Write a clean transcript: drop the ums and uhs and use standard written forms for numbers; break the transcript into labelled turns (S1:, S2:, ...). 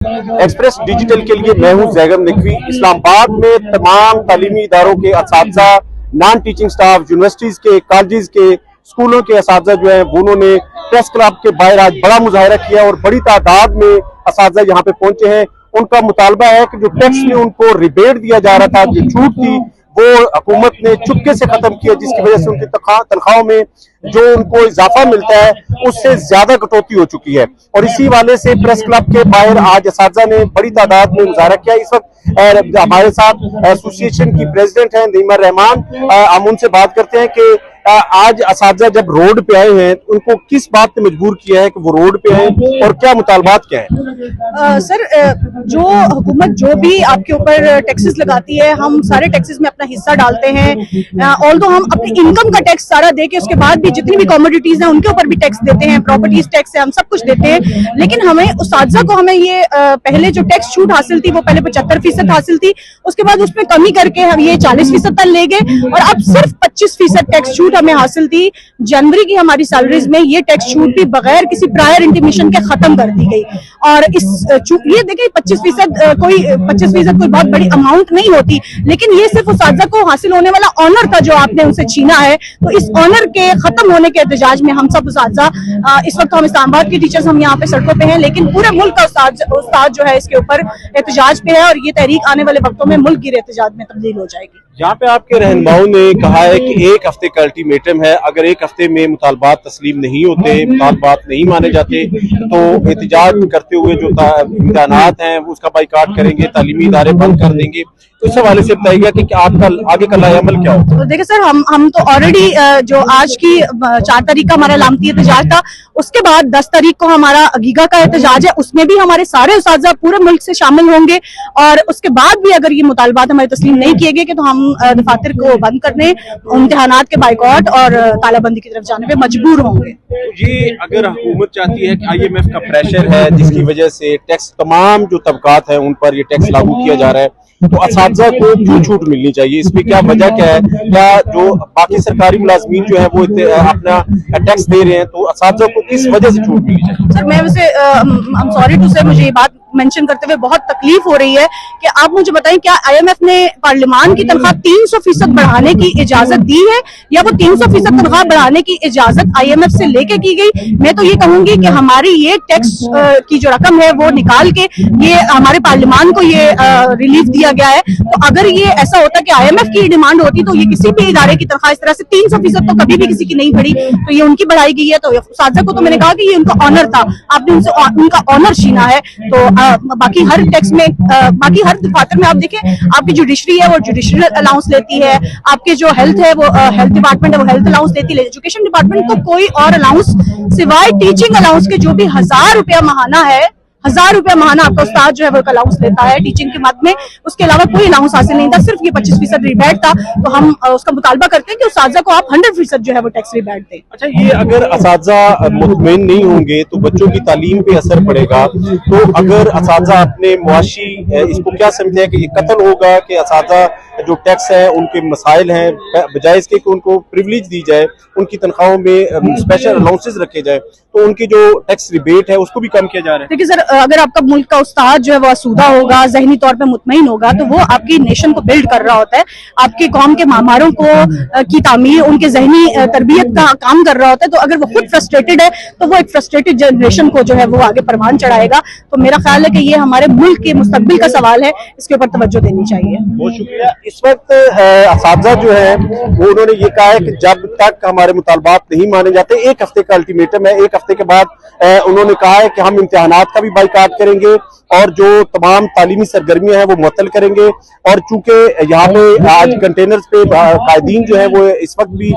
S1: Express digital के लिए मैं हूं जैगम नकवी। इस्लामाबाद में तमाम तालीमी इदारों के असातिज़ा, नॉन टीचिंग स्टाफ, यूनिवर्सिटीज के, कॉलेजेस के, स्कूलों के असातिज़ा जो है उन्होंने प्रेस क्लब के बाहर आज बड़ा मुजाहरा किया और बड़ी तादाद में असातिज़ा यहाँ पे पहुंचे हैं। उनका मुतालबा है कि जो टैक्स में उनको रिबेट दिया जा रहा था, जो छूट थी, वो हुकूमत ने चुपके से खत्म किया, जिसकी वजह से उनकी तनख्वाहों में जो उनको इजाफा मिलता है उससे ज्यादा कटौती हो चुकी है। और इसी वाले से प्रेस क्लब के बाहर आज असातिज़ा ने बड़ी तादाद में मुजाहरा किया। इस वक्त हमारे साथ एसोसिएशन की प्रेसिडेंट हैं नईमा रहमान, हम उनसे बात करते हैं कि आज असातिज़ा जब रोड पे आए हैं उनको किस बात ने मजबूर किया है कि वो रोड पे आए और क्या मुतालबात क्या है?
S2: सर, जो हुकूमत जो भी आपके ऊपर टैक्सेस लगाती है, हम सारे टैक्सेस में अपना हिस्सा डालते हैं। ऑल्दो हम अपनी इनकम का टैक्स सारा दे के उसके बाद भी जितनी भी कमोडिटीज हैं उनके ऊपर भी टैक्स देते हैं, प्रॉपर्टीज टैक्स है, हम सब कुछ देते हैं। लेकिन हमें असातिज़ा को हमें ये पहले जो टैक्स छूट हासिल थी वो पहले 75% हासिल थी, उसके बाद उसमें कमी करके हम ये 40% तक ले गए और अब सिर्फ 25% टैक्स छूट हमें हासिल थी। जनवरी की हमारी सैलरीज में ये टैक्स छूट भी बगैर किसी प्रायर इंटीमेशन के खत्म कर दी गई। और इस ये देखिए 25% कोई बहुत बड़ी अमाउंट नहीं होती, लेकिन ये सिर्फ असातिज़ा को हासिल होने वाला ऑनर था जो आपने उनसे छीना है। तो इस ऑनर के खत्म होने के एहतजाज में हम सब असातिज़ा, इस वक्त हम इस्लामाबाद के टीचर्स हम यहाँ पे सड़कों पे हैं, लेकिन पूरे मुल्क का उस्ताद जो है इसके ऊपर एहतजाज पे है और ये तहरीक आने वाले वक्तों में मुल्क की एहतजाज में तब्दील हो जाएगी।
S1: यहाँ पे आपके रहनुमाओं ने कहा है कि एक हफ्ते का अल्टीमेटम है, अगर एक हफ्ते में मुतालबात तस्लीम नहीं होते, मुतालबात नहीं माने जाते तो एहतजाज करते हुए जो इम्तिहानात हैं उसका बाइकाट करेंगे, तालीमी इदारे बंद कर देंगे। तो इस हवाले से बताइएगा कि आपका आगे का लाएअमल क्या होगा?
S2: तो देखिए सर, हम तो ऑलरेडी जो आज की 4 तारीख का हमारा लामती एहतजाज था, उसके बाद 10 तारीख को हमारा गीगा का एहतजाज है, उसमें भी हमारे सारे असातिज़ा पूरे मुल्क से शामिल होंगे। और उसके बाद भी अगर ये मुतालबात हमारे तस्लीम नहीं किए गए तो हम दफातर को बंद करने, इम्तिहानात के बाइकआउट और तालाबंदी की तरफ जाने पे मजबूर होंगे।
S1: ये अगर हुकूमत चाहती है कि IMF का प्रेशर है जिसकी वजह से टैक्स, तमाम जो तबकात हैं उन पर ये टैक्स लागू किया जा रहा है, तो असातिज़ा को क्यों छूट मिलनी चाहिए? इसमें क्या वजह क्या है? क्या जो बाकी सरकारी मुलाजमीन जो है वो अपना टैक्स दे रहे हैं, तो असातिज़ा को किस वजह से छूट मिलनी चाहिए?
S2: सर, मैं वैसे I'm sorry to say, मुझे ये बात मेंशन करते हुए बहुत तकलीफ हो रही है कि आप मुझे बताएं, क्या IMF ने पार्लियामान की तनख्वाह 300% बढ़ाने की इजाजत दी है या वो 300% तनख्वाह बढ़ाने की इजाजत IMF से लेके की गई? मैं तो ये कहूंगी कि हमारी ये टैक्स की जो रकम है वो निकाल के ये हमारे पार्लियामान को ये रिलीफ दिया गया है। तो अगर ये ऐसा होता कि IMF की डिमांड होती तो ये किसी भी इदारे की तनख्वाह इस तरह से 300% तो कभी भी किसी की नहीं बढ़ी, तो ये उनकी बढ़ाई गई है। तो असातिज़ा को तो मैंने कहा कि ये उनका ऑनर था, आपने उनसे उनका ऑनर छीना है। तो बाकी हर टैक्स में, बाकी हर दफातर में आप देखें, आपकी जुडिशरी है वो जुडिशरी अलाउंस लेती है, आपके जो हेल्थ है वो हेल्थ डिपार्टमेंट है वो हेल्थ अलाउंस देती है, एजुकेशन डिपार्टमेंट को कोई और अलाउंस सिवाय टीचिंग अलाउंस के जो भी 1000 रुपया महाना है, 1000 रुपया महाना आपका उस्ताद जो है वो अलाउंस लेता है टीचिंग के मद में, उसके अलावा कोई अलाउंस हासिल नहीं था, सिर्फ ये 25% रिबेट था। तो हम उसका मुतालबा करते हैं कि असातिज़ा को आप 100% जो है वो टैक्स रिबेट दें।
S1: अच्छा, ये अगर असातिज़ा मुतमईन नहीं होंगे तो बच्चों की तालीम पे असर पड़ेगा। तो अगर असातिज़ा अपने मुआशी इसको क्या समझते हैं कि ये कत्ल होगा कि असातिज़ा जो टैक्स है उनके मसाइल हैं, बजाय इसके कि उनको प्रिविलेज दी जाए, उनकी तनख्वाहों में स्पेशल अलाउंसेस रखे जाए, तो उनकी जो टैक्स रिबेट है उसको भी कम किया जा रहा है।
S2: देखिए सर, अगर आपका मुल्क का उस्ताद जो है वो आसूदा होगा, जहनी तौर पे मुतमईन होगा, तो वो आपकी नेशन को बिल्ड कर रहा होता है, आपकी कौम के मामारों को की तामीर, उनके जहनी तरबियत का काम कर रहा होता है। तो अगर वो खुद फ्रस्ट्रेटेड है तो वो एक फ्रस्ट्रेटेड जनरेशन को जो है वो आगे परवान चढ़ाएगा। तो मेरा ख्याल है कि ये हमारे मुल्क के मुस्तकबिल का सवाल है, इसके ऊपर तवज्जो देनी चाहिए।
S1: बहुत शुक्रिया। इस वक्त असातिज़ा जो है वो उन्होंने ये कहा है कि जब तक हमारे मुतालबात नहीं माने जाते, 1 हफ्ते का अल्टीमेटम है, 1 हफ्ते के बाद उन्होंने कहा है कि हम इम्तिहानात का भी बाइकाट करेंगे और जो तमाम तालीमी सरगर्मियां हैं वो मुअत्तल करेंगे। और चूंकि यहाँ पे आज कंटेनर्स पे कायदीन जो है वो इस वक्त भी